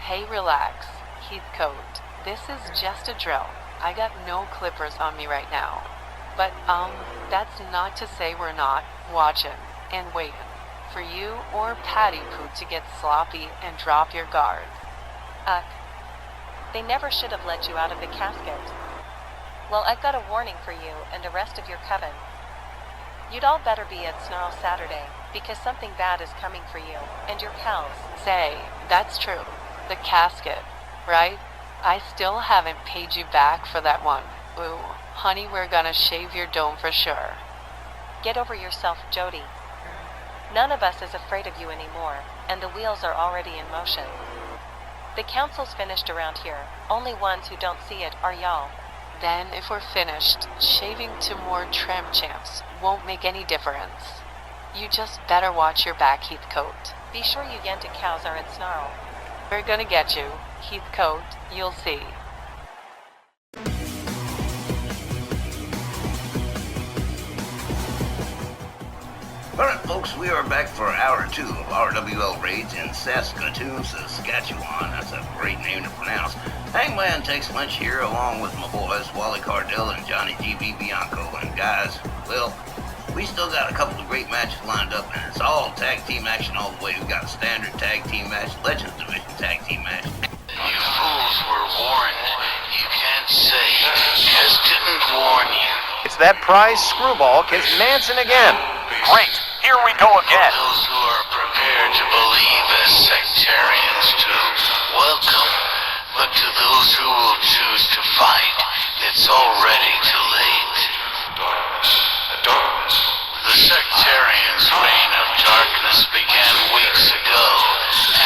Hey, relax, Heathcote. This is just a drill. I got no clippers on me right now. But, that's not to say we're not watching and waiting for you or Patty Poo to get sloppy and drop your guards. They never should have let you out of the casket. Well, I've got a warning for you and the rest of your coven. You'd all better be at Snarl Saturday, because something bad is coming for you and your pals. Say, that's true. The casket, right? I still haven't paid you back for that one. Ooh, honey, we're gonna shave your dome for sure. Get over yourself, Jody. None of us is afraid of you anymore, and the wheels are already in motion. The council's finished around here. Only ones who don't see it are y'all. Then, if we're finished, shaving to more tramp champs won't make any difference. You just better watch your back, Heathcote. Be sure you Yenta cows are at Snarl. We're gonna get you, Heathcote. You'll see. Alright folks, we are back for hour 2 of Rwl Rage in Saskatoon, Saskatchewan. That's a great name to pronounce. Hangman takes lunch here along with my boys, Wally Cardell and Johnny GB Bianco. And guys, well, we still got a couple of great matches lined up, and it's all tag team action all the way. We've got a standard tag team match, Legends Division tag team match. You fools were warned. You can't say Kez didn't warn you. It's that prize screwball, Kez Manson again. Great, here we go again. For those who are prepared to believe as sectarians too, welcome. But to those who will choose to fight, it's already too late. The sectarians' reign of darkness began weeks ago,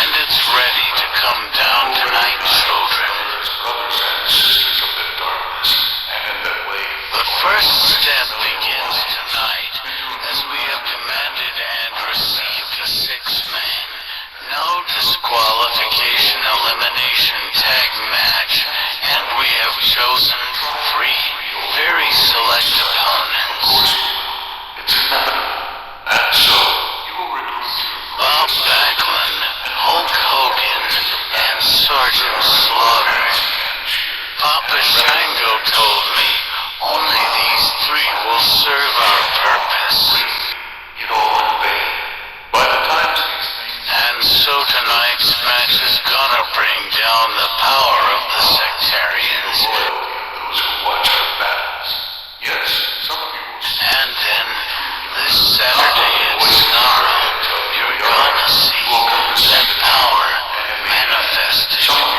and it's ready to come down tonight, children. The first step begins tonight, as we have demanded and received a 6-man, no disqualification elimination tag match, and we have chosen 3 very select opponents. It's inevitable, and so you will recruit Bob Backlund, Hulk Hogan, and Sergeant Slaughter. Papa Shango told me only these 3 will serve our purpose. it all in vain. By the time these things And so tonight's match is gonna bring down the power of the sectarians. loyalty of those who watch our battles. Yes, some of you will see. And then, this Saturday at Snarl, you're gonna see that power manifested, children.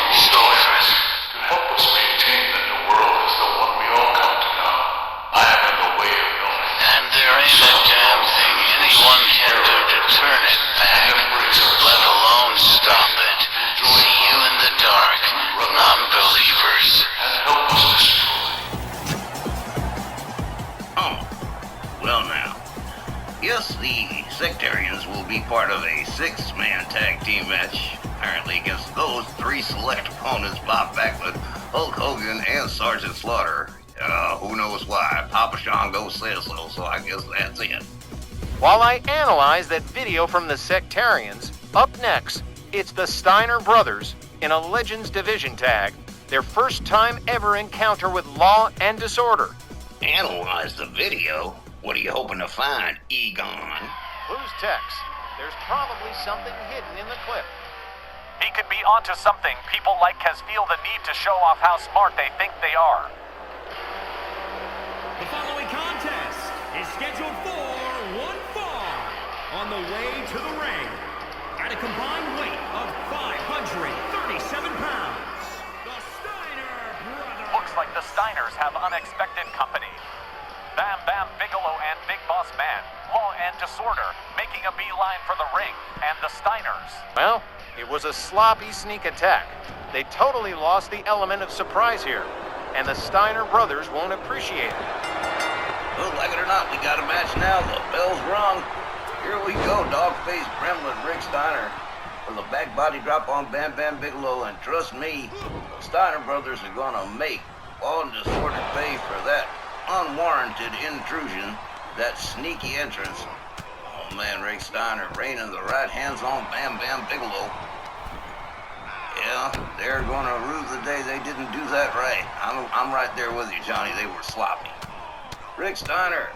To help us maintain the new world as the one we all come to know. I have no way of knowing. And there ain't a damn thing anyone can do to turn it back, let alone stop it. See you in the dark, non-believers. And help us destroy. Oh, well now. Yes, the sectarians will be part of a 6-man tag team match, apparently against those 3 select opponents, Bob Backlund, Hulk Hogan, and Sergeant Slaughter. Who knows why? Papa Shango says so I guess that's it. While I analyze that video from the sectarians, up next, it's the Steiner brothers in a Legends Division tag, their first time ever encounter with law and disorder. Analyze the video? What are you hoping to find, Egon? Who's Tex? There's probably something hidden in the clip. He could be onto something. People like Kez feel the need to show off how smart they think they are. The following contest is scheduled for one fall on the way to the ring at a combined weight of 537 pounds. The Steiner Brothers. Looks like the Steiners have unexpected company. Bam Bam Bigelow and Big Boss Man, Law and Disorder, making a beeline for the ring, and the Steiners. Well, it was a sloppy sneak attack. They totally lost the element of surprise here, and the Steiner brothers won't appreciate it. Well, like it or not, we got a match now. The bell's rung. Here we go, dog-faced gremlin Rick Steiner with a back body drop on Bam Bam Bigelow, and trust me, the Steiner brothers are gonna make Law and Disorder pay for that unwarranted intrusion, that sneaky entrance. Oh man, Rick Steiner raining the right hands on Bam Bam Bigelow. Yeah, they're gonna rue the day they didn't do that right. I'm right there with you, Johnny. They were sloppy. Rick Steiner,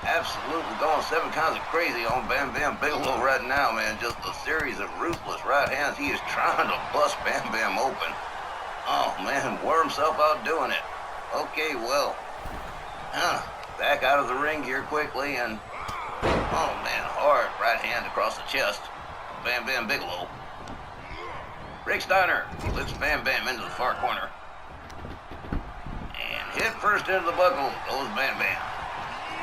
absolutely going 7 kinds of crazy on Bam Bam Bigelow right now, man. Just a series of ruthless right hands. He is trying to bust Bam Bam open. Oh, man, wore himself out doing it. Okay, well, back out of the ring here quickly, and, oh, man, hard right hand across the chest. Bam Bam Bigelow. Rick Steiner lifts Bam Bam into the far corner. And hit first into the buckle goes Bam Bam.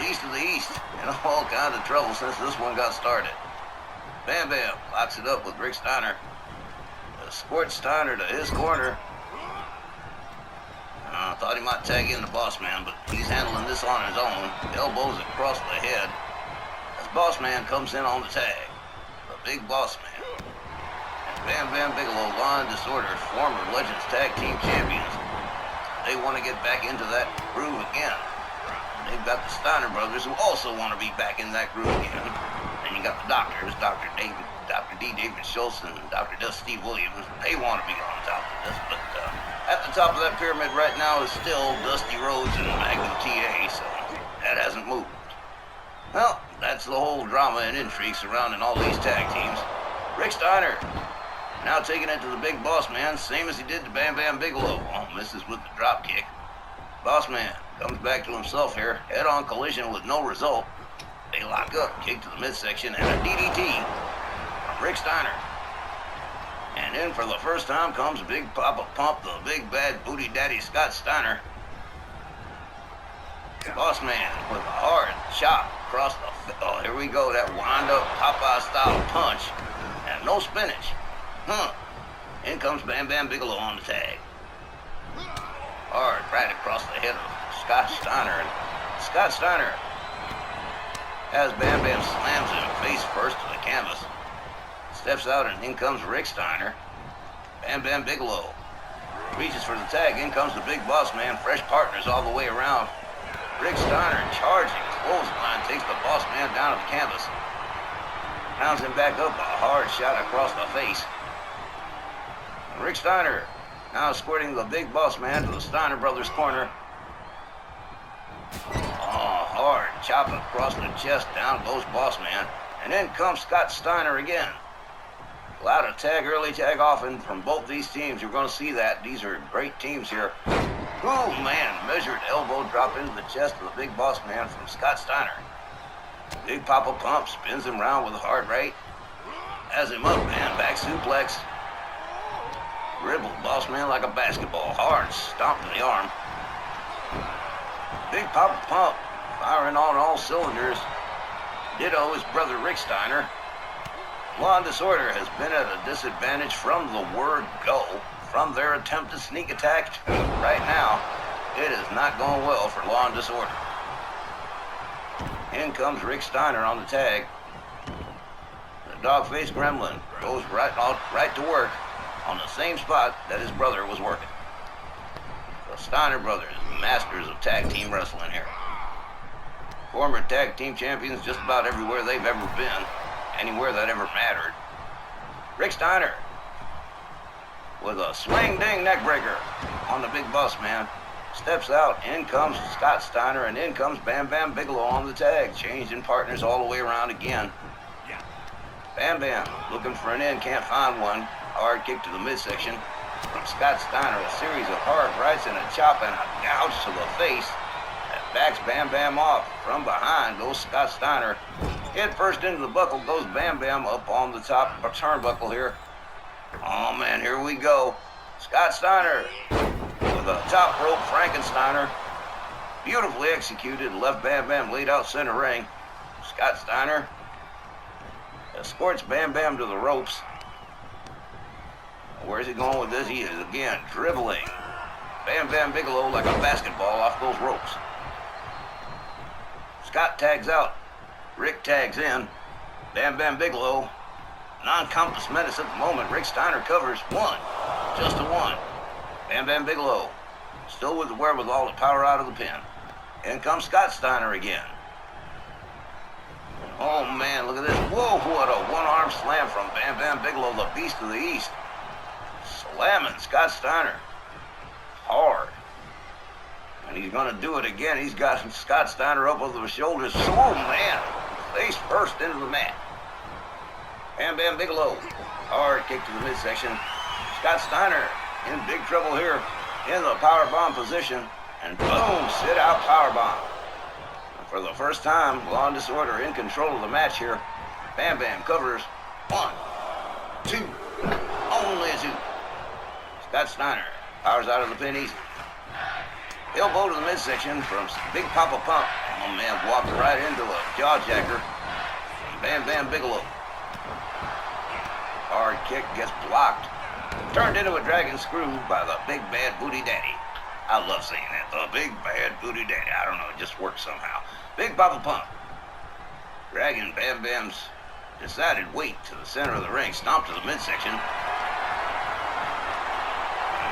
East of the East, in all kinds of trouble since this one got started. Bam Bam locks it up with Rick Steiner. Escorts Steiner to his corner. I thought he might tag in the Boss Man, but he's handling this on his own. Elbows across the head as Boss Man comes in on the tag. The Big Boss Man. And Bam Bam Bigelow, Law and Disorder, former Legends Tag Team Champions. They want to get back into that groove again. They've got the Steiner brothers who also want to be back in that groove again. And you got the doctors, Dr. D. David Schultz and Dr. Steve Williams. They want to be on top of this, but at the top of that pyramid right now is still Dusty Rhodes and Magnum TA, so that hasn't moved. Well, that's the whole drama and intrigue surrounding all these tag teams. Rick Steiner now taking it to the Big Boss Man, same as he did to Bam Bam Bigelow. Oh, misses with the drop kick. Boss Man comes back to himself here, head-on collision with no result. They lock up, kick to the midsection, and a DDT from Rick Steiner. And in for the first time comes Big Papa Pump, the big bad booty daddy Scott Steiner. Boss Man with a hard chop across the... Oh, here we go, that wind-up Popeye-style punch. And no spinach. In comes Bam Bam Bigelow on the tag. Hard right across the head of Scott Steiner. And Scott Steiner, as Bam Bam slams him face first to the canvas, steps out and in comes Rick Steiner. Bam Bam Bigelow reaches for the tag. In comes the Big Boss Man. Fresh partners all the way around. Rick Steiner charging, clothesline, takes the Boss Man down to the canvas. Rounds him back up, a hard shot across the face. And Rick Steiner now escorting the Big Boss Man to the Steiner Brothers corner. Oh, hard chopping across the chest, down goes Boss Man. And in comes Scott Steiner again. Allowed a tag early, tag often from both these teams. You're going to see that. These are great teams here. Oh, man, measured elbow drop into the chest of the Big Boss Man from Scott Steiner. Big Papa Pump spins him around with a hard right. Has him up, man, back suplex. Dribbled Boss Man like a basketball. Hard stomp to the arm. Big Papa Pump firing on all cylinders. Ditto his brother Rick Steiner. Law and Disorder has been at a disadvantage from the word go. From their attempt to sneak attack to right now, it is not going well for Law and Disorder. In comes Rick Steiner on the tag. The dog-faced gremlin goes right to work on the same spot that his brother was working. The Steiner brothers, masters of tag team wrestling here. Former tag team champions just about everywhere they've ever been, anywhere that ever mattered. Rick Steiner with a swing-ding neckbreaker on the Big Boss Man. Steps out, in comes Scott Steiner, and in comes Bam Bam Bigelow on the tag. Changing partners all the way around again. Bam Bam looking for an in, can't find one. Hard kick to the midsection from Scott Steiner. A series of hard rights and a chop and a gouge to the face that backs Bam Bam off. From behind goes Scott Steiner. Head first into the buckle goes Bam Bam up on the top turnbuckle here. Oh man, here we go. Scott Steiner with a top rope Frankensteiner. Beautifully executed, left Bam Bam laid out center ring. Scott Steiner escorts Bam Bam to the ropes. Where's he going with this? He is again dribbling Bam Bam Bigelow like a basketball off those ropes. Scott tags out. Rick tags in. Bam Bam Bigelow, non-compass menace at the moment. Rick Steiner covers one. Just a one. Bam Bam Bigelow still with the wherewithal to power out of the pin. In comes Scott Steiner again. Oh man, look at this. Whoa, what a one-arm slam from Bam Bam Bigelow, the beast of the East. slamming Scott Steiner hard. And he's going to do it again. He's got Scott Steiner up over the shoulders. Oh, man. Face first into the mat. Bam Bam Bigelow. Hard kick to the midsection. Scott Steiner in big trouble here in the powerbomb position. And boom, sit out powerbomb. For the first time, Law and Disorder in control of the match here. Bam Bam covers. 1, 2, only 2. Scott Steiner powers out of the pin easy. Elbow to the midsection from Big Papa Pump. Oh man, walked right into a jawjacker. Bam Bam Bigelow. Hard kick gets blocked. Turned into a dragon screw by the Big Bad Booty Daddy. I love saying that. The Big Bad Booty Daddy. I don't know, it just works somehow. Big Papa Pump. Dragging Bam Bam's decided weight to the center of the ring. Stomp to the midsection.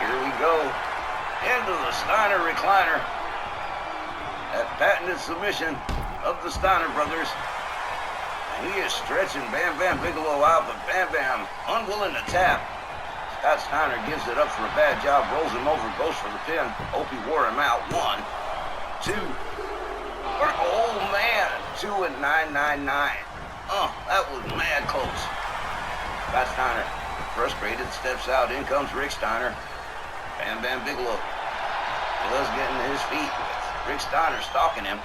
Here we go. Into the Steiner recliner. That patented submission of the Steiner brothers. And he is stretching Bam Bam Bigelow out, but Bam Bam unwilling to tap. Scott Steiner gives it up for a bad job, rolls him over, goes for the pin. Hope he wore him out. 1, 2. Oh man, 2 and 999. Oh, that was mad close. Scott Steiner, frustrated, steps out. In comes Rick Steiner. Bam Bam Bigelow does get into his feet. Rick Steiner stalking him.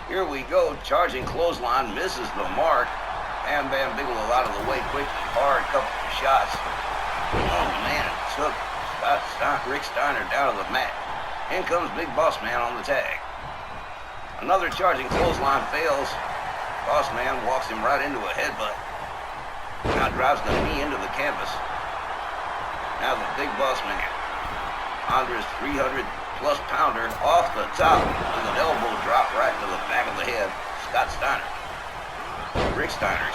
Here we go, charging clothesline, misses the mark. Bam Bam Bigelow out of the way quickly, hard couple of shots. Oh man, took Rick Steiner down to the mat. In comes Big Boss Man on the tag. Another charging clothesline fails. Boss Man walks him right into a headbutt. Now drives the knee into the canvas. Now the Big Boss Man, Andre's 300-plus pounder off the top with an elbow drop right into the back of the head. Scott Steiner. Rick Steiner.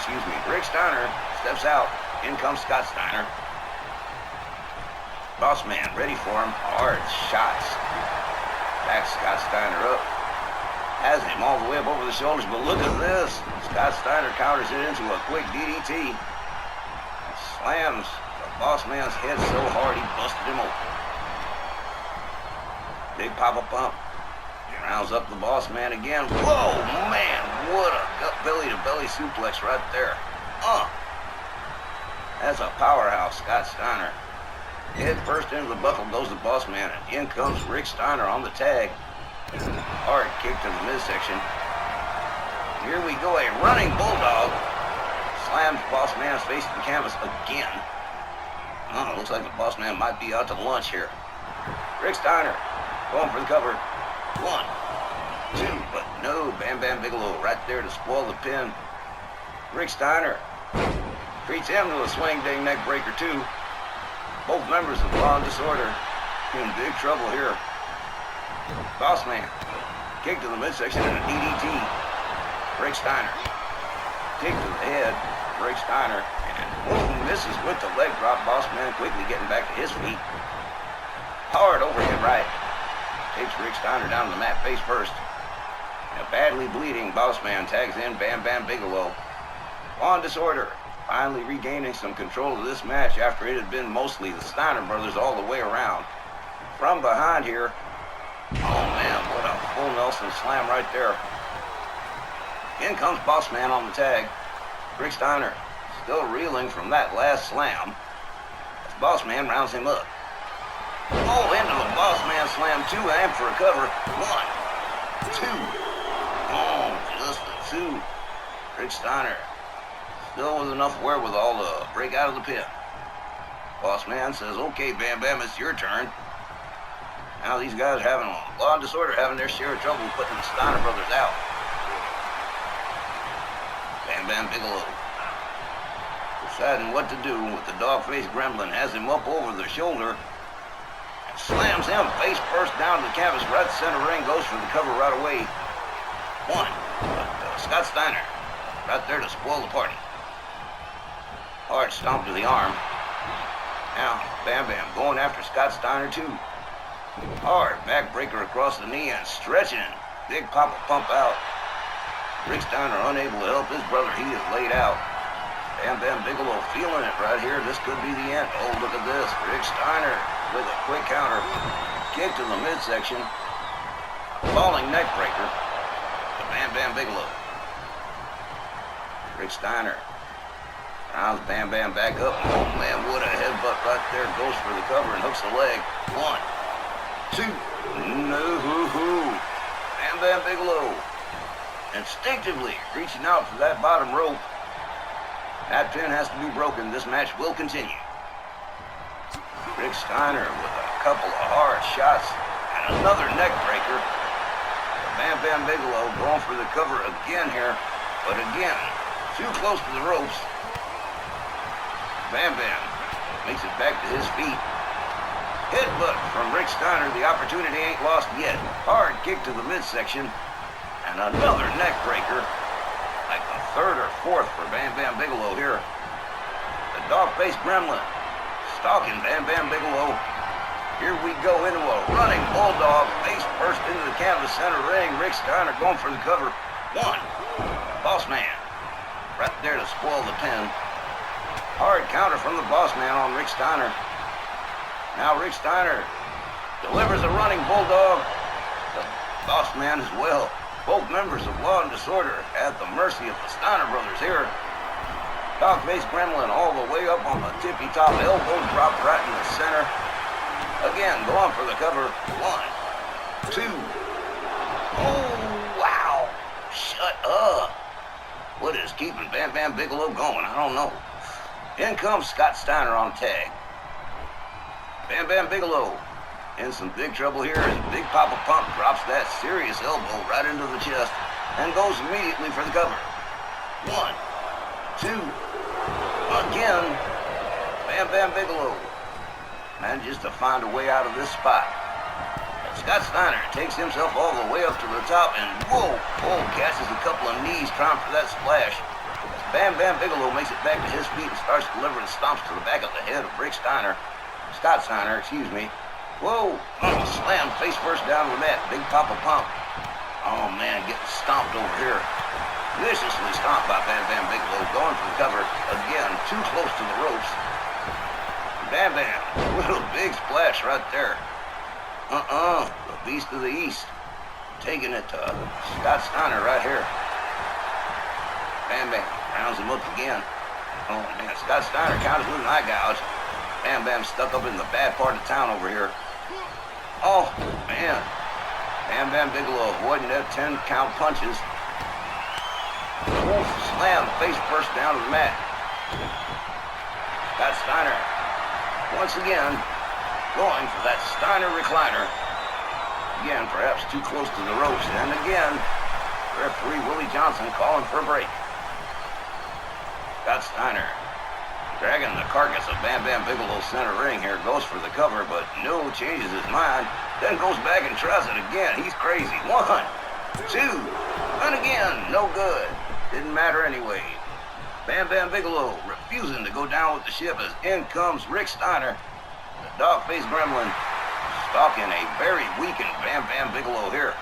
Rick Steiner steps out. In comes Scott Steiner. Boss Man ready for him. Hard shots. Backs Scott Steiner up. Has him all the way up over the shoulders, but look at this. Scott Steiner counters it into a quick DDT. Slams the Boss Man's head so hard he busted him open. Big Papa Pump rounds up the Boss Man again. Whoa, man, what a belly-to-belly suplex right there. That's a powerhouse, Scott Steiner. Head first into the buckle goes the Boss Man, and in comes Rick Steiner on the tag. Hard kick to the midsection. Here we go, a running bulldog. Slams Boss Man's face to the canvas again. Looks like the Boss Man might be out to lunch here. Rick Steiner going for the cover. 1, 2, but no, Bam Bam Bigelow right there to spoil the pin. Rick Steiner treats him to a swing ding neck breaker too. Both members of Law and Disorder in big trouble here. Boss Man, kick to the midsection and a DDT. Rick Steiner, kick to the head. Rick Steiner, and boom, misses with the leg drop. Boss Man quickly getting back to his feet. Hard overhead right. Takes Rick Steiner down to the mat face first. A badly bleeding Boss Man tags in Bam Bam Bigelow. Law and Disorder finally regaining some control of this match after it had been mostly the Steiner brothers all the way around. From behind here, oh man, what a full Nelson slam right there. In comes Boss Man on the tag. Rick Steiner still reeling from that last slam. Boss Man rounds him up. Oh, into the Boss Man slam, 2 and for a cover. 1, 2. Oh, just a 2. Rick Steiner still with enough wherewithal to break out of the pin. Boss Man says, okay, Bam Bam, it's your turn. Now these guys having Law and Disorder having their share of trouble putting the Steiner brothers out. Bam Bam Bigelow deciding what to do with the dog-faced gremlin, has him up over the shoulder and slams him face first down to the canvas right center ring, goes for the cover right away. 1, but Scott Steiner right there to spoil the party. Hard stomp to the arm. Now Bam Bam going after Scott Steiner too. Hard backbreaker across the knee and stretching. Big Papa Pump out. Rick Steiner unable to help his brother. He is laid out. Bam Bam Bigelow feeling it right here. This could be the end. Oh, look at this. Rick Steiner with a quick counter. Kick to the midsection. Falling neck breaker to Bam Bam Bigelow. Rick Steiner rounds Bam Bam back up. Oh man, what a headbutt right there. Goes for the cover and hooks the leg. 1, 2. No. Bam Bam Bigelow instinctively reaching out for that bottom rope. That pin has to be broken. This match will continue. Rick Steiner with a couple of hard shots and another neck breaker. Bam Bam Bigelow going for the cover again here, but again, too close to the ropes. Bam Bam makes it back to his feet. Headbutt from Rick Steiner. The opportunity ain't lost yet. Hard kick to the midsection and another neck breaker. Like the third or fourth for Bam Bam Bigelow here. The dog-faced gremlin stalking Bam Bam Bigelow. Here we go into a running bulldog, face first into the canvas center ring. Rick Steiner going for the cover. 1. Boss man. Right there to spoil the pin. Hard counter from the boss man on Rick Steiner. Now Rick Steiner delivers a running bulldog. The boss man as well. Both members of Law and Disorder at the mercy of the Steiner brothers here. Dog-faced gremlin all the way up on the tippy-top elbow drop right in the center. Again, going for the cover. 1, 2. Oh, wow. Shut up. What is keeping Bam Bam Bigelow going? I don't know. In comes Scott Steiner on tag. Bam Bam Bigelow in some big trouble here as Big Papa Pump drops that serious elbow right into the chest and goes immediately for the cover. 1, 2. Again, Bam Bam Bigelow manages to find a way out of this spot. And Scott Steiner takes himself all the way up to the top and whoa, catches a couple of knees trying for that splash. Bam Bam Bigelow makes it back to his feet and starts delivering stomps to the back of the head of Rick Steiner. Scott Steiner, excuse me. Whoa, slam face first down to the mat. Big Papa Pump. Oh man, getting stomped over here. Viciously stomped by Bam Bam Bigelow, going for the cover. Again, too close to the ropes. Bam Bam, little big splash right there. The Beast of the East. Taking it to Scott Steiner right here. Bam Bam rounds him up again. Oh man, Scott Steiner counters with an eye gouge. Bam Bam stuck up in the bad part of town over here. Oh man, Bam Bam Bigelow avoiding that 10-count punches. Wolf slam face first down to the mat. Scott Steiner once again going for that Steiner recliner. Again, perhaps too close to the ropes. And again, referee Willie Johnson calling for a break. Scott Steiner dragging the carcass of Bam Bam Bigelow's center ring here. Goes for the cover, but no, changes his mind. Then goes back and tries it again. He's crazy. 1, 2, and again, no good. Didn't matter anyway. Bam Bam Bigelow refusing to go down with the ship as in comes Rick Steiner, the dog-faced gremlin, stalking a very weakened Bam Bam Bigelow here.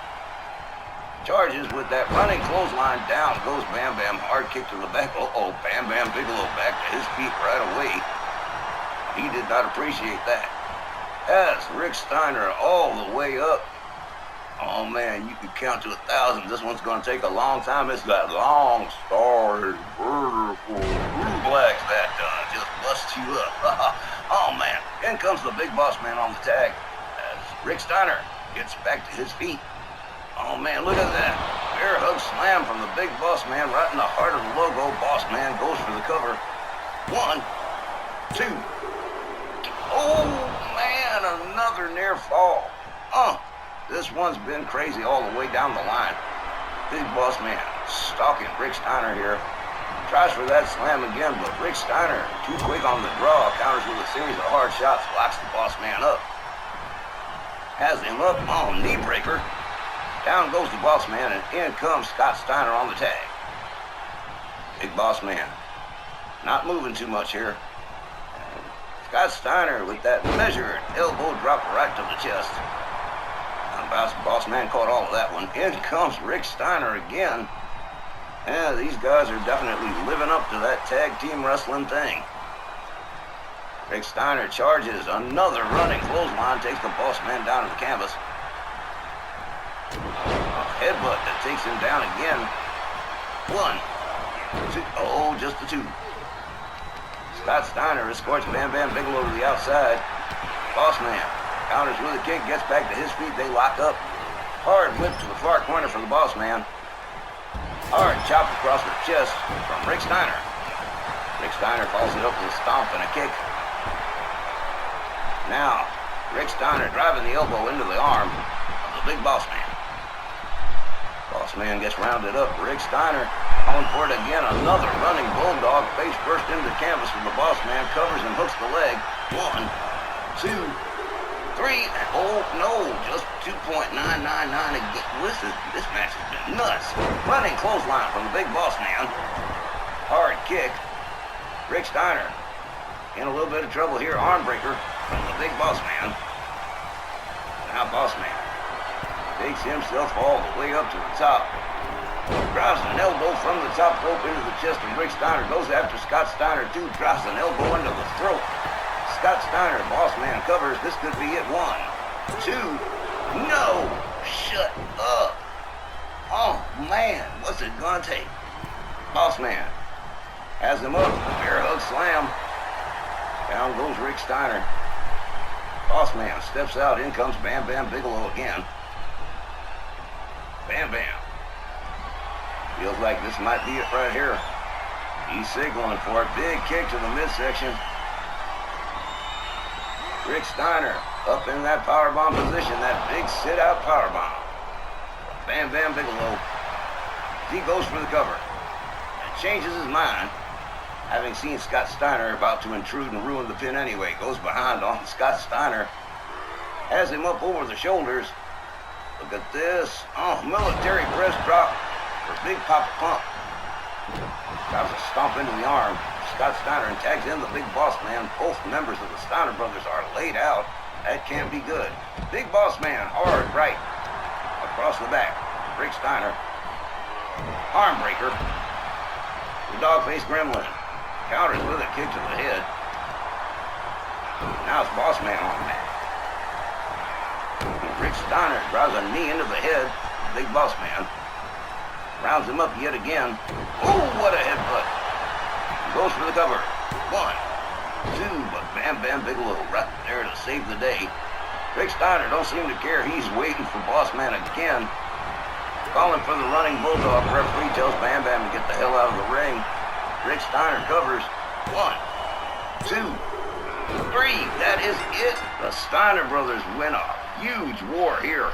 Charges with that running clothesline. Down goes Bam Bam. Hard kick to the back. Bam Bam Bigelow back to his feet right away. He did not appreciate that. Has Rick Steiner all the way up. Oh man, you can count to 1,000. This one's going to take a long time. It's that long, starry, vertical suplex that just busts you up. Oh man, in comes the big boss man on the tag as Rick Steiner gets back to his feet. Oh man, look at that. Bear hug slam from the big boss man right in the heart of the logo. Boss man goes for the cover. 1, 2. Oh man, another near fall. This one's been crazy all the way down the line. Big boss man stalking Rick Steiner here. Tries for that slam again, but Rick Steiner, too quick on the draw, counters with a series of hard shots, locks the boss man up. Has him up on knee breaker. Down goes the boss man, and in comes Scott Steiner on the tag. Big boss man not moving too much here. And Scott Steiner with that measured elbow drop right to the chest. And boss man caught all of that one. In comes Rick Steiner again. Yeah, these guys are definitely living up to that tag team wrestling thing. Rick Steiner charges another running clothesline, takes the boss man down to the canvas. A headbutt that takes him down again. 1, 2, oh, just the 2. Scott Steiner escorts Bam Bam Bigelow to the outside. Boss man counters with a kick, gets back to his feet, they lock up. Hard whip to the far corner for the boss man. Hard chop across the chest from Rick Steiner. Rick Steiner follows it up with a stomp and a kick. Now, Rick Steiner driving the elbow into the arm of the big boss man. Boss man gets rounded up. Rick Steiner on for it again. Another running bulldog face first into the canvas from the boss man. Covers and hooks the leg. 1, 2, 3. Oh no, just 2.999 again. This match has been nuts. Running clothesline from the big boss man. Hard kick. Rick Steiner in a little bit of trouble here. Arm breaker from the big boss man. Now boss man takes himself all the way up to the top. Drives an elbow from the top rope into the chest of Rick Steiner. Goes after Scott Steiner too. Drives an elbow into the throat. Scott Steiner, boss man covers. This could be it. 1, 2. No! Shut up. Oh man, what's it gonna take? Boss man has him up. Bear hug slam. Down goes Rick Steiner. Boss man steps out. In comes Bam Bam Bigelow again. Bam Bam. Feels like this might be it right here. He's signaling for it. Big kick to the midsection. Rick Steiner up in that powerbomb position. That big sit-out powerbomb. Bam Bam Bigelow. He goes for the cover. And changes his mind. Having seen Scott Steiner about to intrude and ruin the pin anyway. Goes behind on Scott Steiner. Has him up over the shoulders. Look at this. Oh, military press drop for Big Papa Pump. Drops a stomp into the arm. Scott Steiner and tags in the big boss man. Both members of the Steiner brothers are laid out. That can't be good. Big boss man, hard right. Across the back. Rick Steiner. Arm breaker. The dog-faced gremlin. Counters with a kick to the head. Now it's boss man on the mat. Rick Steiner drives a knee into the head. Big boss man. Rounds him up yet again. Oh, what a headbutt. Goes for the cover. 1, 2, but Bam Bam Bigelow right there to save the day. Rick Steiner don't seem to care. He's waiting for boss man again. Calling for the running bulldog. Referee tells Bam Bam to get the hell out of the ring. Rick Steiner covers. 1, 2, 3. That is it. The Steiner brothers win a huge war here.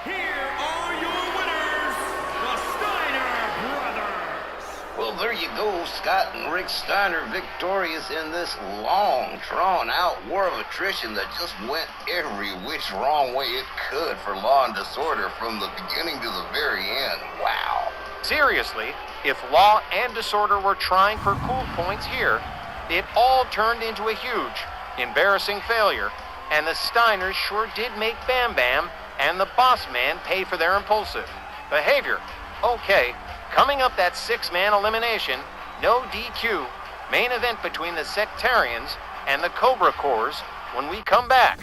Here are your winners, the Steiner Brothers. Well, there you go. Scott and Rick Steiner victorious in this long, drawn-out war of attrition that just went every which wrong way it could for Law and Disorder from the beginning to the very end. Wow. Seriously, if Law and Disorder were trying for cool points here, it all turned into a huge, embarrassing failure, and the Steiners sure did make Bam Bam and the boss man pay for their impulsive behavior. Okay, coming up that 6-man elimination, no DQ, main event between the Sectarians and the Cobra Corps when we come back.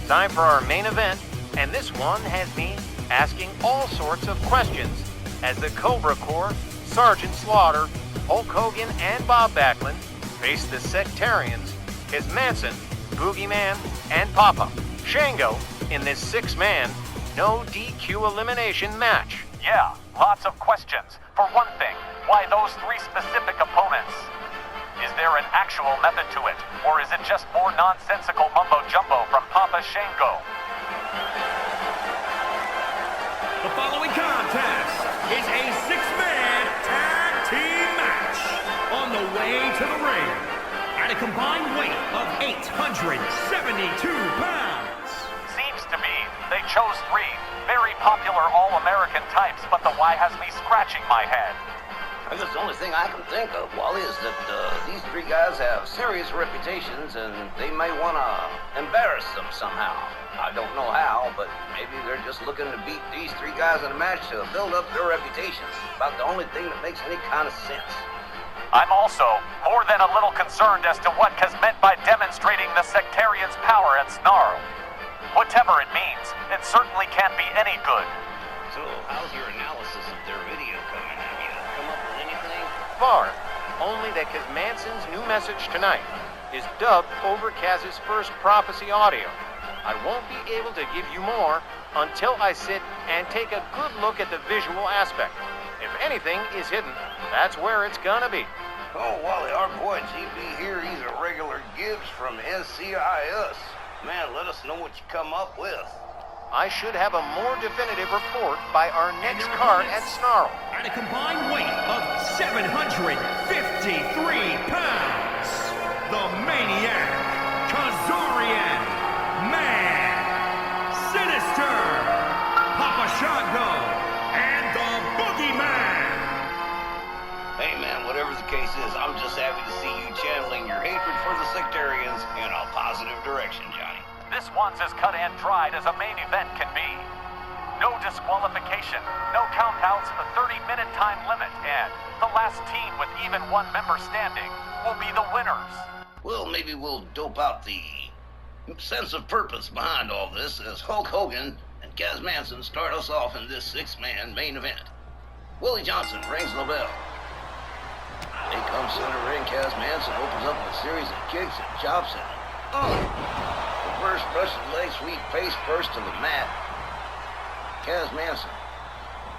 Time for our main event, and this one has me asking all sorts of questions as the Cobra Corps, Sergeant Slaughter, Hulk Hogan, and Bob Backlund face the Sectarians, his Manson, Boogeyman, and Papa Shango in this 6-man, no DQ elimination match. Yeah, lots of questions. For one thing, why those 3 specific opponents? Is there an actual method to it, or is it just more nonsensical mumbo-jumbo from Papa Shango? The following contest is a 6-man tag team match on the way to the ring at a combined weight of 872 pounds. Seems to me they chose 3 very popular All-American types, but the why has me scratching my head. I guess the only thing I can think of, Wally, is that these 3 guys have serious reputations and they may want to embarrass them somehow. I don't know how, but maybe they're just looking to beat these three guys in a match to build up their reputations. About the only thing that makes any kind of sense. I'm also more than a little concerned as to what Kaz meant by demonstrating the sectarians' power at Snarl. Whatever it means, it certainly can't be any good. So, how's your analysis of their video coming? Have you come up with anything? Far, only that Kaz Manson's new message tonight is dubbed over Kaz's first prophecy audio. I won't be able to give you more until I sit and take a good look at the visual aspect. If anything is hidden, that's where it's gonna be. Oh, Wally, our boy GB here, he's a regular Gibbs from SCIS. Man, let us know what you come up with. I should have a more definitive report by our next car at Snarl. At a combined weight of 753 pounds, the Maniac, Kazarian, Man, Sinister, Papa Shango, and the Boogeyman. Hey, man, whatever the case is, I'm just happy to see you channeling your hatred for the sectarians in a positive direction, Johnny. This one's as cut and dried as a main event can be. No disqualification, no countouts, a 30-minute time limit, and the last team with even one member standing will be the winners. Well, maybe we'll dope out the sense of purpose behind all this as Hulk Hogan and Kaz Manson start us off in this six-man main event. Willie Johnson rings the bell. They come center ring. Kaz Manson opens up with a series of kicks and chops and reverse Russian leg sweep face first to the mat. Kaz Manson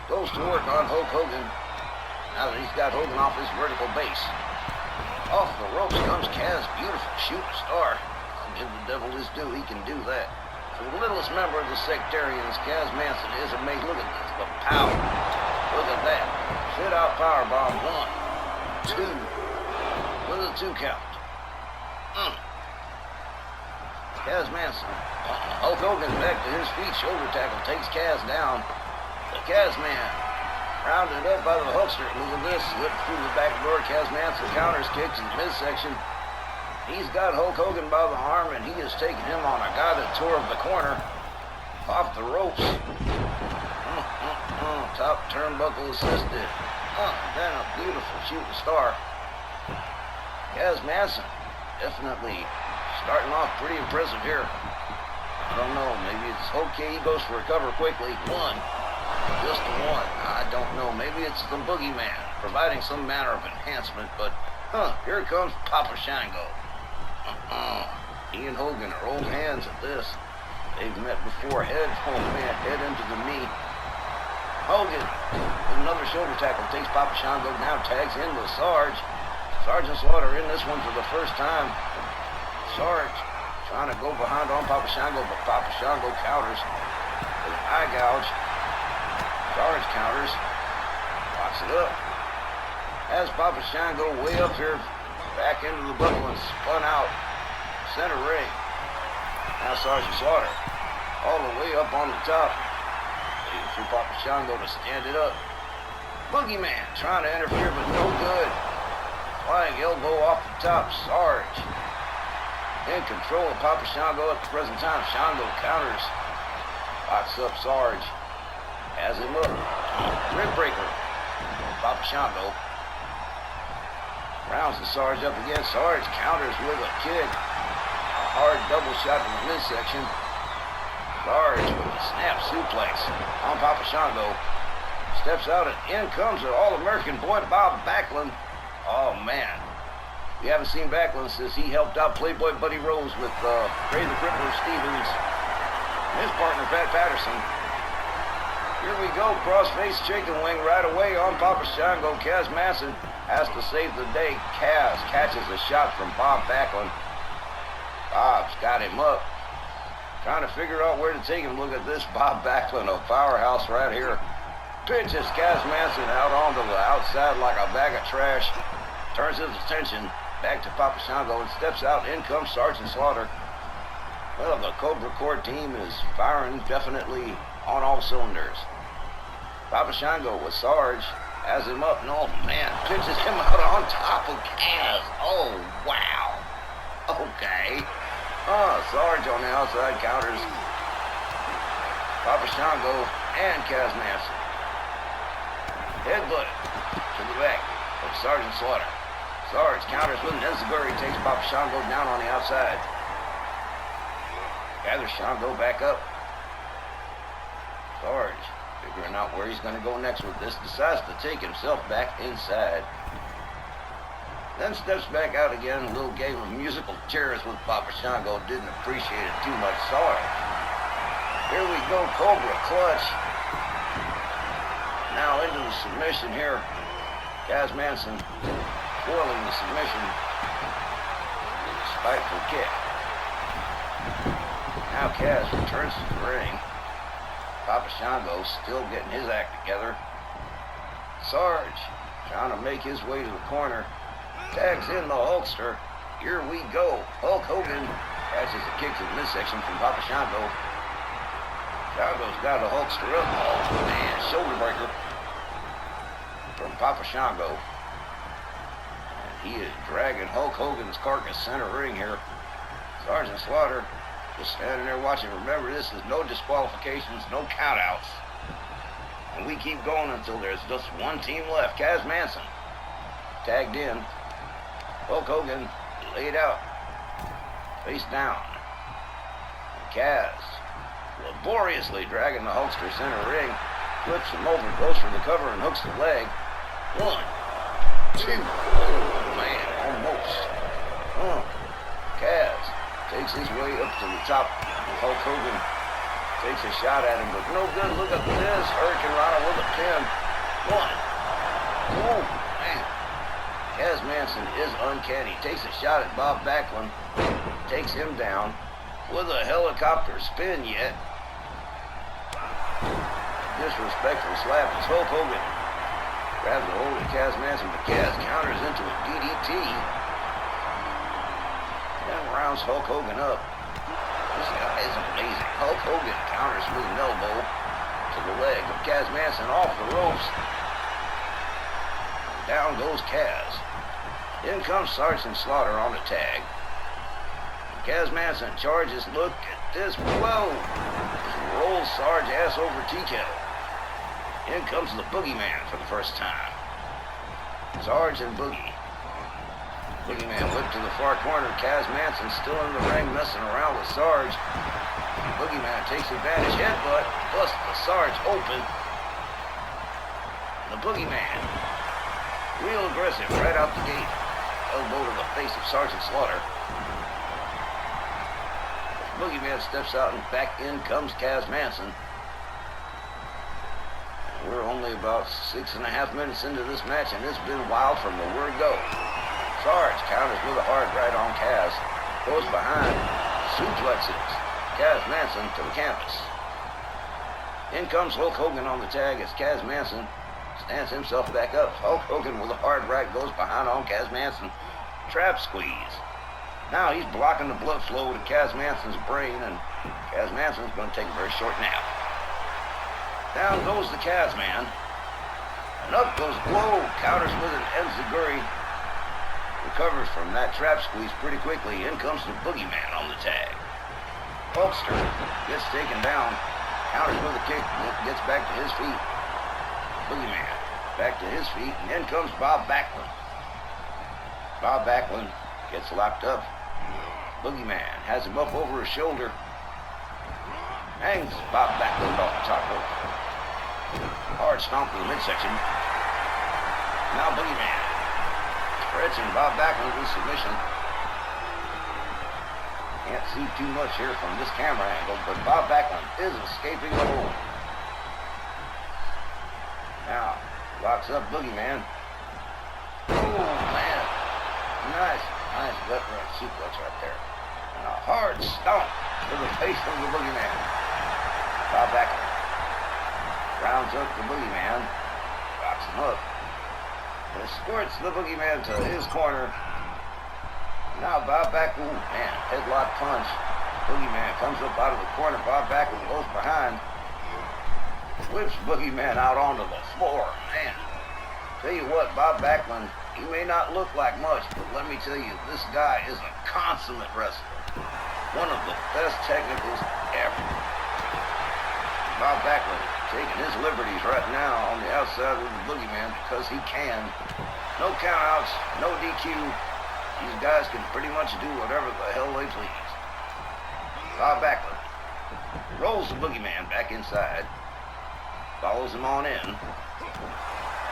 goes to work on Hulk Hogan now that he's got Hogan off his vertical base. Off the ropes comes Kaz, beautiful shooting star. I'll give the devil his due, he can do that. For the littlest member of the sectarians, Kaz Manson is amazing. Look at this, the power. Look at that. Sit out powerbomb. 1, 2. With a 2 count. Kaz Manson. Hulk Hogan back to his feet. Shoulder tackle takes Kaz down. The Kaz man rounded up by the Hulkster. Look at this. Slipped through the back door. Kaz Manson counters, kicks in the midsection. He's got Hulk Hogan by the arm, and he is taking him on a guided tour of the corner. Off the ropes. Top turnbuckle assisted. Then a beautiful shooting star. Kaz Manson definitely starting off pretty impressive here. I don't know, maybe it's okay, he goes for a cover quickly. 1. Just 1. I don't know, maybe it's the Boogeyman providing some manner of enhancement, but here comes Papa Shango. He and Hogan are old hands at this. They've met before. Head into the knee. Hogan with another shoulder tackle takes Papa Shango down, tags in with Sarge. Sergeant Slaughter in this one for the first time. Sarge trying to go behind on Papa Shango, but Papa Shango counters with an eye gouge. Sarge counters, locks it up. Has Papa Shango way up here, back into the buckle and spun out center ring. Now Sergeant Slaughter all the way up on the top. Waiting for Papa Shango to stand it up. Boogeyman trying to interfere, but no good. Flying elbow off the top. Sarge in control of Papa Shango at the present time. Shango counters. Locks up Sarge. Has him up. Rib breaker. Papa Shango rounds the Sarge up again. Sarge counters with a kick. A hard double shot in the midsection. Sarge with a snap suplex on Papa Shango. Steps out and in comes the All-American boy Bob Backlund. Oh man. We haven't seen Backlund since he helped out Playboy Buddy Rose with Ray the Crippler Stevens and his partner Pat Patterson. Here we go, cross-face chicken wing right away on Papa Shango. Kaz Manson has to save the day. Kaz catches a shot from Bob Backlund. Bob's got him up. Trying to figure out where to take him. Look at this Bob Backlund, a powerhouse right here. Pitches Kaz Manson out onto the outside like a bag of trash. Turns his attention back to Papa Shango and steps out. In comes Sergeant Slaughter. Well, the Cobra Corps team is firing definitely on all cylinders. Papa Shango with Sarge has him up. No, man, pitches him out on top of Kaz. Oh, wow. Okay. Sarge on the outside counters. Papa Shango and Kaz Manson. Headbutt to the back of Sergeant Slaughter. Sarge counters with an enziguri, takes Papa Shango down on the outside. Gathers Shango back up. Sarge, figuring out where he's going to go next with this, decides to take himself back inside. Then steps back out again. A little game of musical chairs with Papa Shango. Didn't appreciate it too much. Sarge. Here we go, Cobra clutch. Now into the submission here. Kaz Manson twirling the submission. Spiteful kick. Now Kaz returns to the ring. Papa Shango still getting his act together. Sarge trying to make his way to the corner. Tags in the Hulkster. Here we go. Hulk Hogan catches a kick to the midsection from Papa Shango. Shango's got a Hulkster up. Oh, man, shoulder breaker from Papa Shango. And he is dragging Hulk Hogan's carcass center ring here. Sergeant Slaughter just standing there watching. Remember, this is no disqualifications, no countouts. And we keep going until there's just one team left. Kaz Manson tagged in. Hulk Hogan laid out, face down. And Kaz laboriously dragging the Hulkster center ring, flips him over, goes for the cover and hooks the leg. 1, 2, oh man, almost. Kaz takes his way up to the top. Hulk Hogan takes a shot at him, but no good. Look at this, Hurricane Rana with a pin. 1, oh man. Kaz Manson is uncanny. Takes a shot at Bob Backlund, takes him down with a helicopter spin yet. Disrespectful slap as Hulk Hogan grabs a hold of Kaz Manson, but Kaz counters into a DDT. Then rounds Hulk Hogan up. This guy is amazing. Hulk Hogan counters with an elbow to the leg of Kaz Manson off the ropes. Down goes Kaz. In comes Sergeant Slaughter on the tag. Kaz Manson charges. Look at this blow. Just rolls Sarge ass over TK. In comes the Boogeyman for the first time. Sarge and Boogie. Boogeyman whipped to the far corner. Kaz Manson still in the ring messing around with Sarge. Boogeyman takes advantage. Headbutt. Busts the Sarge open. The Boogeyman. Real aggressive right out the gate. Elbow to the face of Sergeant Slaughter. Boogeyman steps out and back in comes Kaz Manson. We're only about 6.5 minutes into this match, and it's been wild from the word go. Sarge counters with a hard right on Kaz. Goes behind, suplexes Kaz Manson to the canvas. In comes Hulk Hogan on the tag as Kaz Manson stands himself back up. Hulk Hogan with a hard right goes behind on Kaz Manson. Trap squeeze. Now he's blocking the blood flow to Kaz Manson's brain, and Kaz Manson's going to take a very short nap. Down goes the Kaz Man. And up goes Blow. Counters with an enziguri. Recovers from that trap squeeze pretty quickly. In comes the Boogeyman on the tag. Hulkster gets taken down. Counters with a kick. Gets back to his feet. Boogeyman back to his feet. And in comes Bob Backlund. Bob Backlund gets locked up. Boogeyman has him up over his shoulder. Hangs Bob Backlund off the top rope. Hard stomp to the midsection. Now Boogeyman stretching Bob Backlund with submission. Can't see too much here from this camera angle, but Bob Backlund is escaping the hold. Now locks up Boogeyman. Oh man, nice gut wrench suplex right there. And a hard stomp to the face of the Boogeyman. Bob Backlund rounds up the Boogeyman, rocks him up, and escorts the Boogeyman to his corner. Now Bob Backlund, man, headlock punch. Boogeyman comes up out of the corner. Bob Backlund goes behind, whips Boogeyman out onto the floor. Man, tell you what, Bob Backlund, he may not look like much, but let me tell you, this guy is a consummate wrestler. One of the best technicals ever. Bob Backlund taking his liberties right now on the outside with the boogeyman because he can. No countouts, no DQ. These guys can pretty much do whatever the hell they please. Bob Backlund rolls the boogeyman back inside, follows him on in,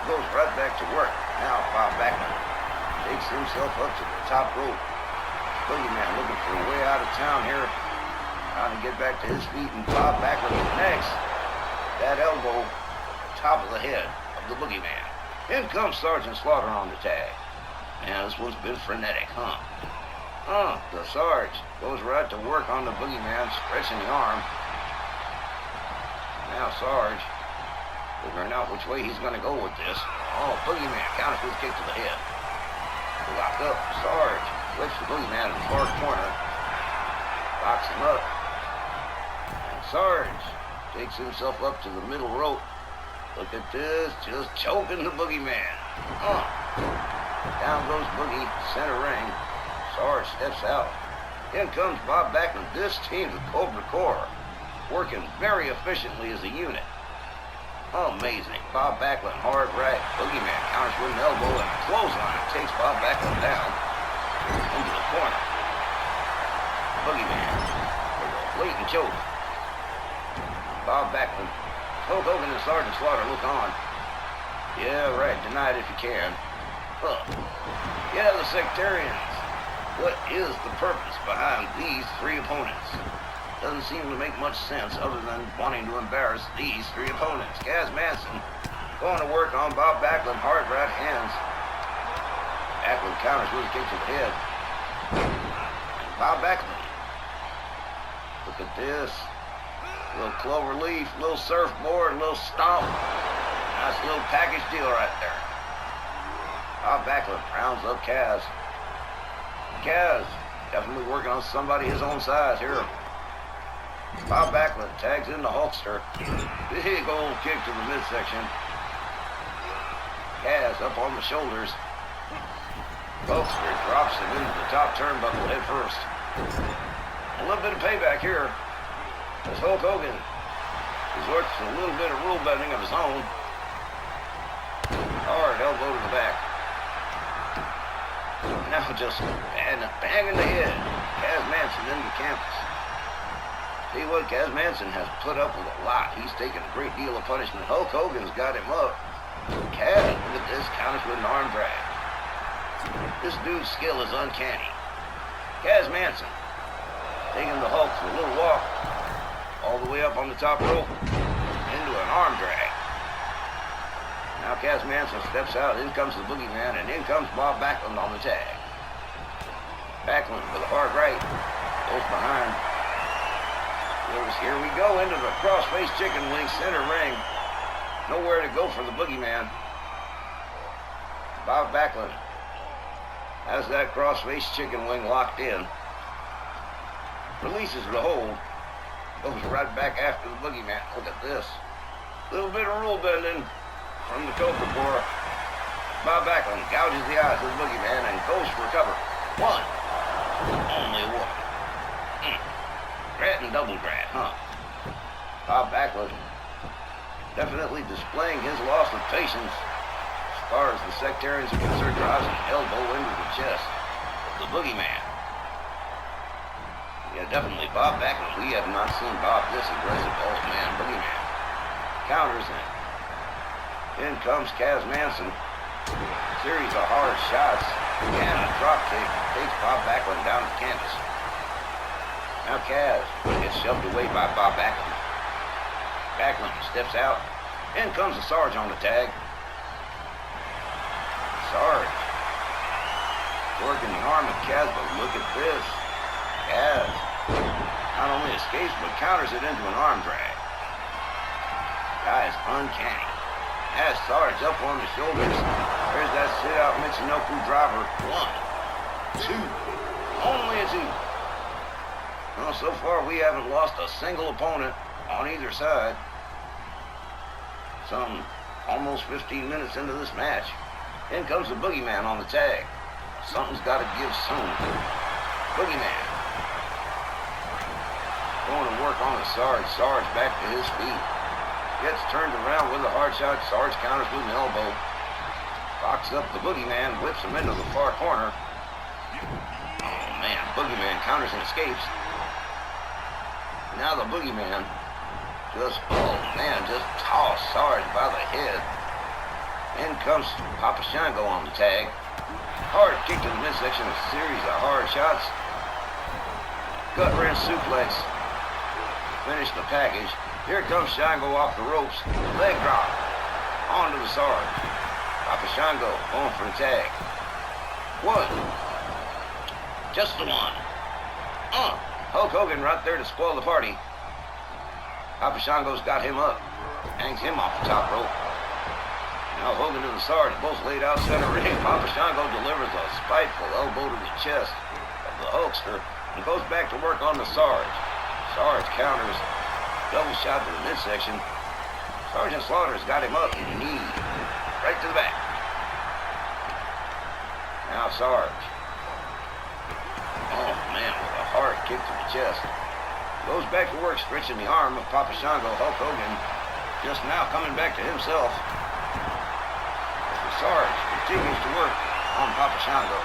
goes right back to work. Now Bob Backlund takes himself up to the top rope. Boogeyman looking for a way out of town here, trying to get back to his feet, and Bob Backlund connects that elbow top of the head of the boogeyman. In comes Sergeant Slaughter on the tag. Man, this one's been frenetic, huh? The Sarge goes right to work on the boogeyman, stretching the arm. Now Sarge figuring out which way he's going to go with this. Oh, boogeyman counters with a kick to the head. Lock up. Sarge flips the boogeyman in the far corner. Locks him up. And Sarge takes himself up to the middle rope. Look at this, just choking the boogeyman. Down goes Boogie, center ring. Sarge steps out. In comes Bob Backlund. This team, the Cobra Corps, working very efficiently as a unit. Amazing. Bob Backlund, hard right. Boogeyman counters with an elbow and a clothesline. Takes Bob Backlund down into the corner. Boogeyman with a blatant choke. Bob Backlund. Hulk Hogan and Sergeant Slaughter look on. Yeah, right. Deny it if you can. Yeah, the Sectarians. What is the purpose behind these three opponents? Doesn't seem to make much sense other than wanting to embarrass these three opponents. Kaz Manson going to work on Bob Backlund, hard right hands. Backlund counters with a kick to the head. And Bob Backlund. Look at this. A little clover leaf, a little surfboard, a little stomp. Nice little package deal right there. Bob Backlund rounds up Kaz. Kaz definitely working on somebody his own size here. Bob Backlund tags in the Hulkster. Big old kick to the midsection. Kaz up on the shoulders. Hulkster drops him into the top turnbuckle head first. A little bit of payback here as Hulk Hogan resorts to a little bit of rule bending of his own. Hard elbow to the back. Now just bang in the head. Kaz Manson into the canvas. See what, Kaz Manson has put up with a lot. He's taken a great deal of punishment. Hulk Hogan's got him up. Kaz, look at this, counters with an arm drag. This dude's skill is uncanny. Kaz Manson taking the Hulk for a little walk all the way up on the top rope into an arm drag. Now Kaz Manson steps out. In comes the boogeyman, and in comes Bob Backlund on the tag. Backlund with a hard right. Goes behind. Here we go into the crossface chicken wing center ring. Nowhere to go for the boogeyman. Bob Backlund has that crossface chicken wing locked in. Releases the hold. Goes right back after the boogeyman. Look at this. Little bit of rule bending from the Cobra Corps. Bob Backlund gouges the eyes of the boogeyman and goes for cover. One. Only one. Grat and double grat, huh? Bob Backlund definitely displaying his loss of patience as far as the Sectarians are concerned. Drives an elbow into the chest of the boogeyman. Yeah, definitely Bob Backlund. We have not seen Bob this aggressive. Oh man, boogeyman counters and in comes Kaz Manson. Series of hard shots and a drop kick takes Bob Backlund down the canvas. Now Kaz gets shoved away by Bob Backlund. Backlund steps out. In comes the Sarge on the tag. Sarge working the arm of Kaz, but look at this. Kaz not only escapes, but counters it into an arm drag. Guy is uncanny. Has Sarge up on the shoulders. There's that sit-out Michinoku driver. 1, 2. Only a 2. Well, so far we haven't lost a single opponent on either side. Some almost 15 minutes into this match. In comes the boogeyman on the tag. Something's got to give soon. Boogeyman going to work on the Sarge. Sarge back to his feet. gets turned around with a hard shot. Sarge counters with an elbow. Locks up the boogeyman, whips him into the far corner. Oh man, boogeyman counters and escapes. Now the boogeyman just tossed Sarge by the head. In comes Papa Shango on the tag. Hard kick to the midsection, a series of hard shots. Gut wrench suplex. Finish the package. Here comes Shango off the ropes. Leg drop. Onto the Sarge. Papa Shango going for the tag. One. Just the one. Hulk Hogan right there to spoil the party. Papa Shango's got him up. Hangs him off the top rope. Now Hogan and the Sarge both laid out center ring. Papa Shango delivers a spiteful elbow to the chest of the Hulkster and goes back to work on the Sarge. Sarge counters. Double shot to the midsection. Sergeant Slaughter's got him up in the knee. Right to the back. Now Sarge. Oh man, with a hard kick to the chest. Goes back to work stretching the arm of Papa Shango. Hulk Hogan just now coming back to himself. As the Sarge continues to work on Papa Shango.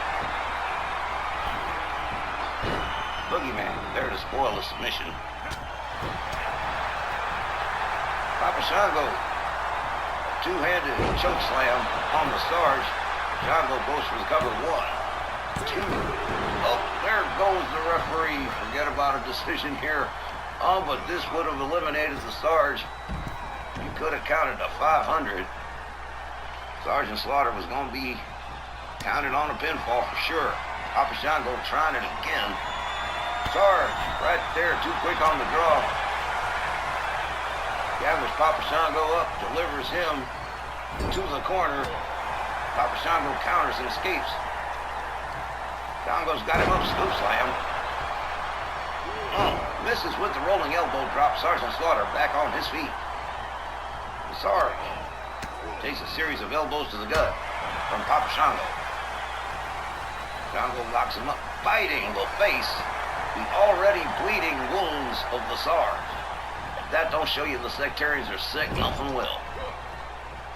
Boogeyman there to spoil the submission. Papa Shango, two-handed choke slam on the Sarge. Shango goes for the cover. 1, 2. Oh, there goes the referee. Forget about a decision here. Oh, but this would have eliminated the Sarge. You could have counted to 500. Sergeant Slaughter was going to be counted on a pinfall for sure. Papa Shango trying it again. Sarge right there, too quick on the draw. Gathers Papa Shango up, delivers him to the corner. Papa Shango counters and escapes. Shango's got him up, scoop slam. Misses with the rolling elbow drop. Sergeant Slaughter back on his feet. The Sarge takes a series of elbows to the gut from Papa Shango. Shango locks him up, biting the face. The already bleeding wounds of the Sarge. If that don't show you the sectarians are sick, nothing will.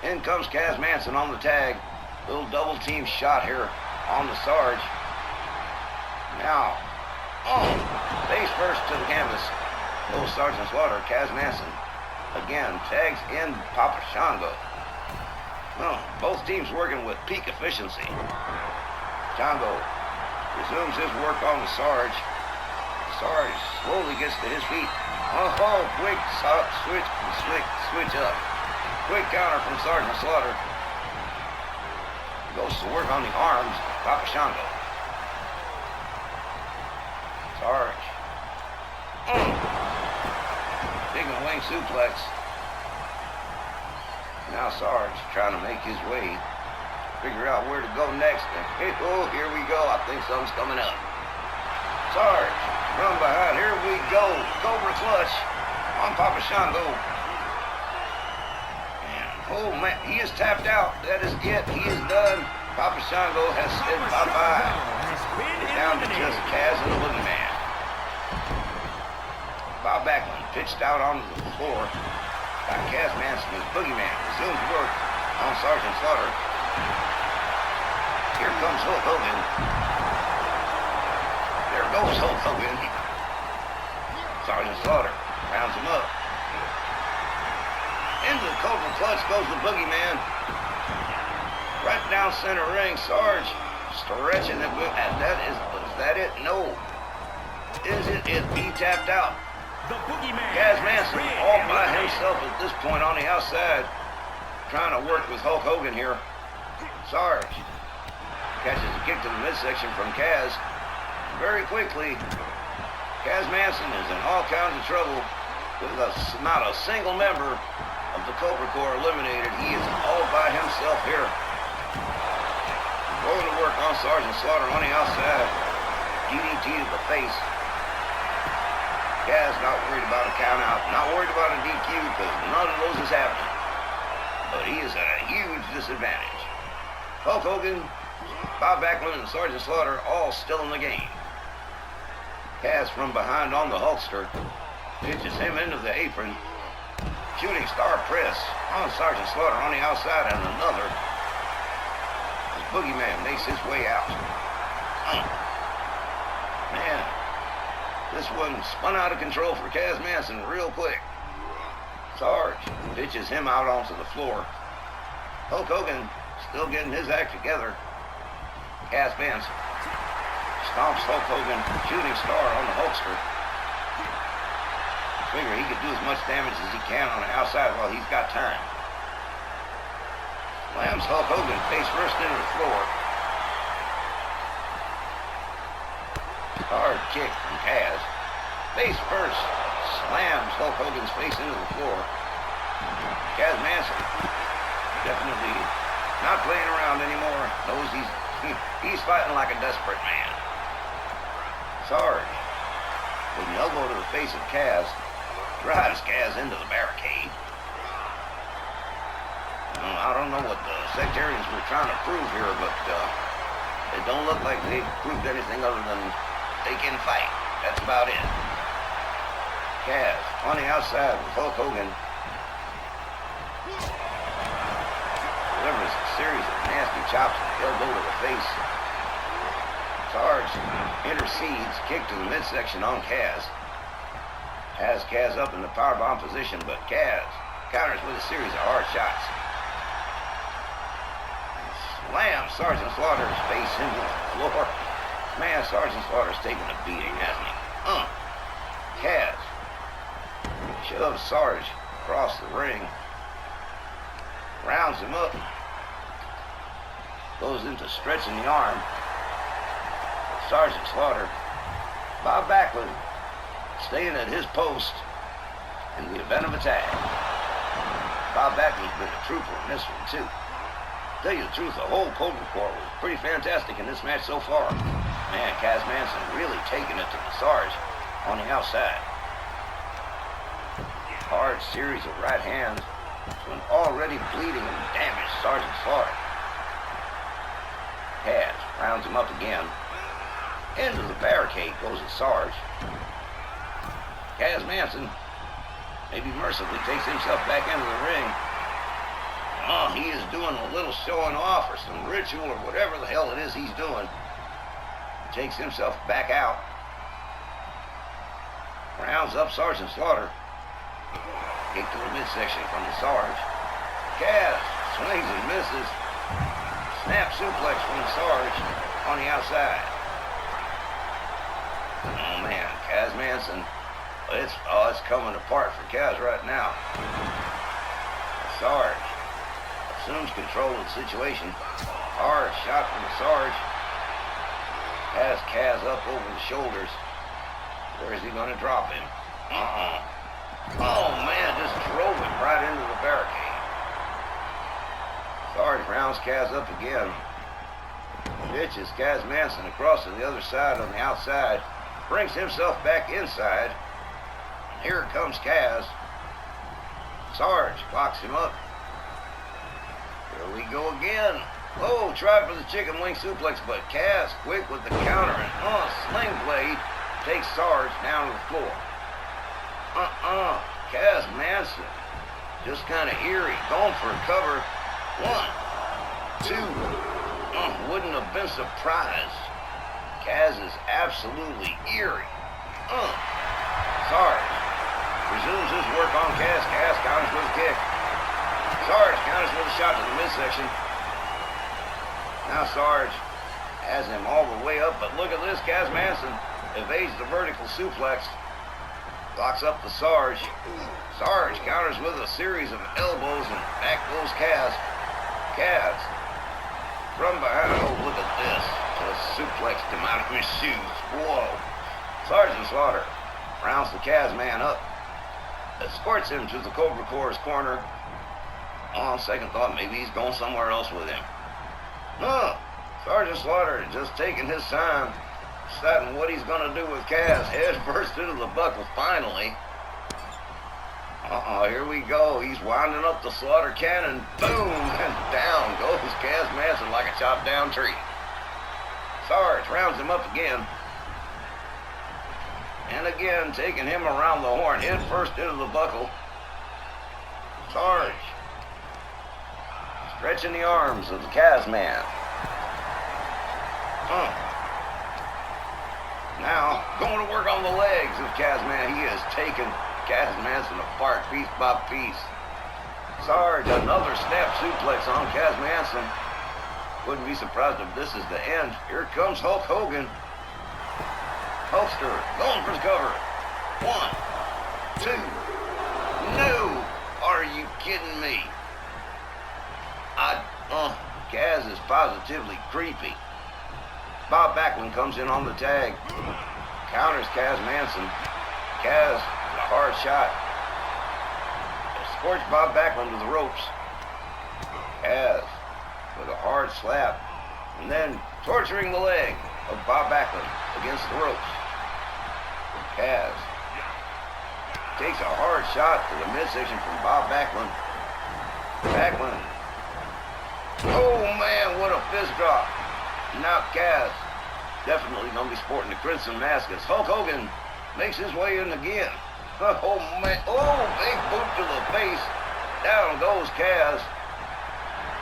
In comes Kaz Manson on the tag. Little double team shot here on the Sarge. Now, face first to the canvas. Little Sergeant Slaughter, Kaz Manson. Again, tags in Papa Shango. Both teams working with peak efficiency. Shango resumes his work on the Sarge. Sarge slowly gets to his feet. Quick switch up. Quick counter from Sergeant Slaughter. Goes to work on the arms of Papa Shango. Sarge. Digging wing suplex. Now Sarge trying to make his way. Figure out where to go next. And here we go. I think something's coming up. Sarge from behind. Here we go. Cobra clutch on Papa Shango. And man, he is tapped out. That is it. He is done. Papa Shango has said bye-bye. Down to just Kaz and the Boogeyman. Bob Backlund pitched out onto the floor. Got Kaz Manson, his Boogeyman, resumes work on Sergeant Slaughter. Here comes Hulk Hogan. There goes Hulk Hogan. Sergeant Slaughter rounds him up. Into the Cobra clutch goes the Boogeyman. Right down center ring, Sarge stretching the boot. And is that it? No. Is it? He tapped out. The Boogeyman. Kaz Manson all by himself at this point on the outside, trying to work with Hulk Hogan here. Sarge catches a kick to the midsection from Kaz. Very quickly, Kaz Manson is in all kinds of trouble with not a single member of the Cobra Corps eliminated. He is all by himself here. Going to work on Sergeant Slaughter on the outside. DDT to the face. Kaz not worried about a count out, not worried about a DQ because none of those is happening. But he is at a huge disadvantage. Hulk Hogan, Bob Backlund, and Sergeant Slaughter all still in the game. Kaz from behind on the Hulkster pitches him into the apron. shooting star press on Sergeant Slaughter on the outside, and another. The boogeyman makes his way out. Man, this one spun out of control for Kaz Manson real quick. Sarge pitches him out onto the floor. Hulk Hogan still getting his act together. Kaz Manson stomps Hulk Hogan, shooting star on the Hulkster. Figure he could do as much damage as he can on the outside while he's got time. Slams Hulk Hogan face first into the floor. Hard kick from Kaz. Face first slams Hulk Hogan's face into the floor. Kaz Manson definitely not playing around anymore. Knows he's fighting like a desperate man. Sarge, with an elbow to the face of Kaz, drives Kaz into the barricade. I don't know what the sectarians were trying to prove here, but it don't look like they proved anything other than they can fight. That's about it. Kaz on the outside with Hulk Hogan delivers a series of nasty chops with the elbow to the face. Sarge intercedes, kick to the midsection on Kaz. Has Kaz up in the powerbomb position, but Kaz counters with a series of hard shots. Slams Sergeant Slaughter's face into the floor. Man, Sergeant Slaughter's taking a beating, hasn't he? Kaz shoves Sarge across the ring. Rounds him up. Goes into stretching the arm. Sergeant Slaughter, Bob Backlund, staying at his post in the event of attack. Bob Backlund's been a trooper in this one, too. To tell you the truth, the whole Cobra Corps was pretty fantastic in this match so far. Man, Kaz Manson really taking it to the Sarge on the outside. Hard series of right hands to an already bleeding and damaged Sergeant Slaughter. Kaz rounds him up again. Into the barricade goes the Sarge. Kaz Manson maybe mercifully takes himself back into the ring. He is doing a little showing off or some ritual or whatever the hell it is he's doing. Takes himself back out. Rounds up Sergeant Slaughter. Kick to the midsection from the Sarge. Kaz swings and misses. Snap suplex from the Sarge on the outside. Oh man, Kaz Manson. It's coming apart for Kaz right now. Sarge assumes control of the situation. Hard shot from the Sarge. Has Kaz up over the shoulders. Where is he going to drop him? Oh man, just drove him right into the barricade. Sarge rounds Kaz up again. Pitches Kaz Manson across to the other side on the outside. Brings himself back inside. And here comes Kaz. Sarge locks him up. Here we go again. Oh, tried for the chicken wing suplex, but Kaz quick with the counter and sling blade takes Sarge down to the floor. Kaz Manson just kind of eerie, going for a cover. 1, 2. Wouldn't have been surprised. Kaz is absolutely eerie. Sarge resumes his work on Kaz. Kaz counters with a kick. Sarge counters with a shot to the midsection. Now Sarge has him all the way up, but look at this. Kaz Manson evades the vertical suplex. Locks up the Sarge. Sarge counters with a series of elbows, and back goes Kaz. Kaz from behind. Oh, look at this. Just suplexed him out of his shoes. Whoa. Sergeant Slaughter rounds the Kaz man up. Escorts him to the Cobra Corps' corner. On second thought, maybe he's going somewhere else with him. No. Sergeant Slaughter just taking his time, deciding what he's going to do with Kaz. Head first into the buckle, finally. Here we go. He's winding up the Slaughter cannon. Boom! And down goes Kaz Manson like a chopped down tree. Sarge rounds him up again. And again, taking him around the horn, head first into the buckle. Sarge. Stretching the arms of the Kaz man. Now, going to work on the legs of Kaz man. He has taken Kaz Manson apart piece by piece. Sarge, another snap suplex on Kaz Manson. Wouldn't be surprised if this is the end. Here comes Hulk Hogan. Hulkster going for his cover. 1, 2. No! Are you kidding me? Kaz is positively creepy. Bob Backlund comes in on the tag. Counters Kaz Manson. Kaz, a hard shot. Scorch Bob Backlund to the ropes. Kaz with a hard slap. And then torturing the leg of Bob Backlund against the ropes. Kaz takes a hard shot to the midsection from Bob Backlund. Backlund. Oh man, what a fist drop. Now Kaz definitely gonna be sporting the crimson mask as Hulk Hogan makes his way in again. Oh man, oh, big boot to the face. Down goes Kaz.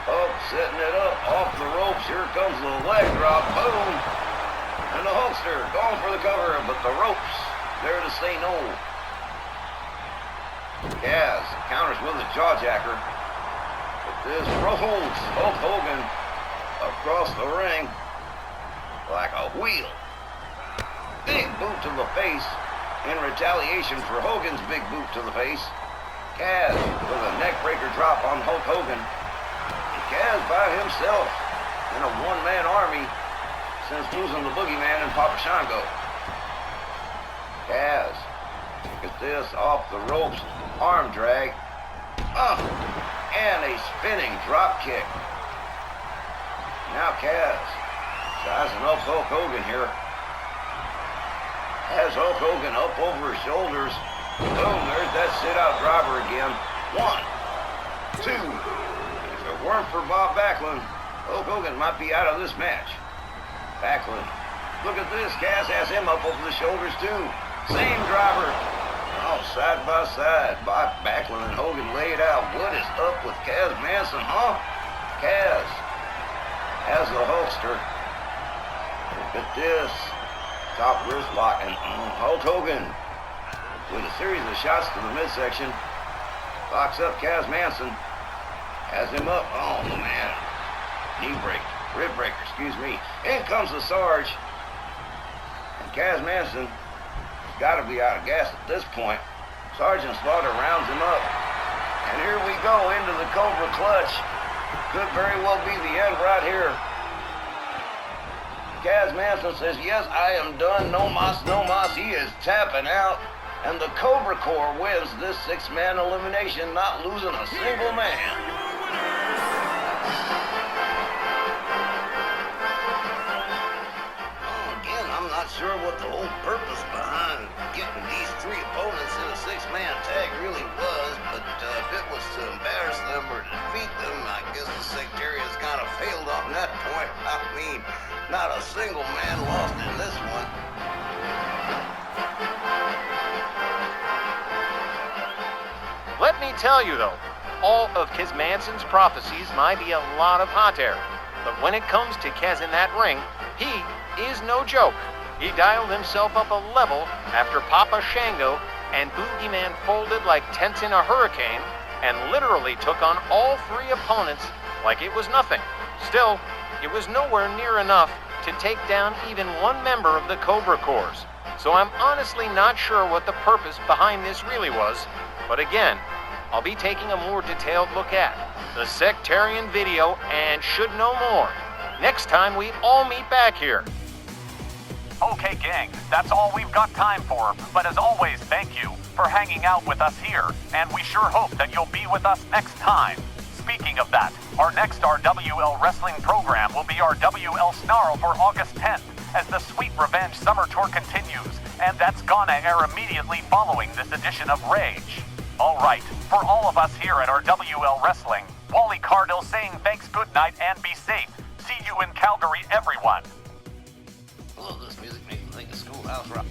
Hulk setting it up off the ropes. Here comes the leg drop. Boom. And the Hulkster going for the cover, but the ropes there to say no. Kaz counters with a jawjacker. But this rolls Hulk Hogan across the ring like a wheel. Big boot to the face in retaliation for Hogan's big boot to the face. Kaz with a neckbreaker drop on Hulk Hogan. And Kaz by himself in a one-man army since losing the Boogeyman and Papa Shango. Kaz, look at this, off the ropes, arm drag. And a spinning drop kick. Now Kaz sizing up Hulk Hogan here. Has Hulk Hogan up over his shoulders. Boom, there's that sit-out driver again. 1, 2. If it weren't for Bob Backlund, Hulk Hogan might be out of this match. Backlund, look at this. Kaz has him up over the shoulders too. Same driver. Oh, side by side. Bob Backlund and Hogan laid out. What is up with Kaz Manson, huh? Kaz has the Hulkster. Look at this. Top wrist lock. And Hulk Hogan with a series of shots to the midsection. Locks up Kaz Manson. Has him up. Oh, man. Knee break. Rib breaker, excuse me. In comes the Sarge. And Kaz Manson has got to be out of gas at this point. Sergeant Slaughter rounds him up. And here we go into the Cobra Clutch. Could very well be the end right here. Kaz Manson says, yes, I am done. No mas, no mas. He is tapping out. And the Cobra Corps wins this 6-man elimination, not losing a single man. Not sure what the whole purpose behind getting these 3 opponents in a 6-man tag really was, but if it was to embarrass them or defeat them, I guess the Sectarians kind of failed on that point. I mean, not a single man lost in this one. Let me tell you though, all of Kaz Manson's prophecies might be a lot of hot air, but when it comes to Kaz in that ring, he is no joke. He dialed himself up a level after Papa Shango and Boogeyman folded like tents in a hurricane and literally took on all 3 opponents like it was nothing. Still, it was nowhere near enough to take down even one member of the Cobra Corps. So I'm honestly not sure what the purpose behind this really was. But again, I'll be taking a more detailed look at the Sectarian video and should know more next time we all meet back here. Okay, gang, that's all we've got time for. But as always, thank you for hanging out with us here, and we sure hope that you'll be with us next time. Speaking of that, our next RWL Wrestling program will be our WL Snarl for August 10th, as the Sweet Revenge Summer Tour continues, and that's gonna air immediately following this edition of Rage. Alright, for all of us here at our WL Wrestling, Wally Cardill saying thanks, good night, and be safe. See you in Calgary, everyone. This music makes me think of Schoolhouse Rock.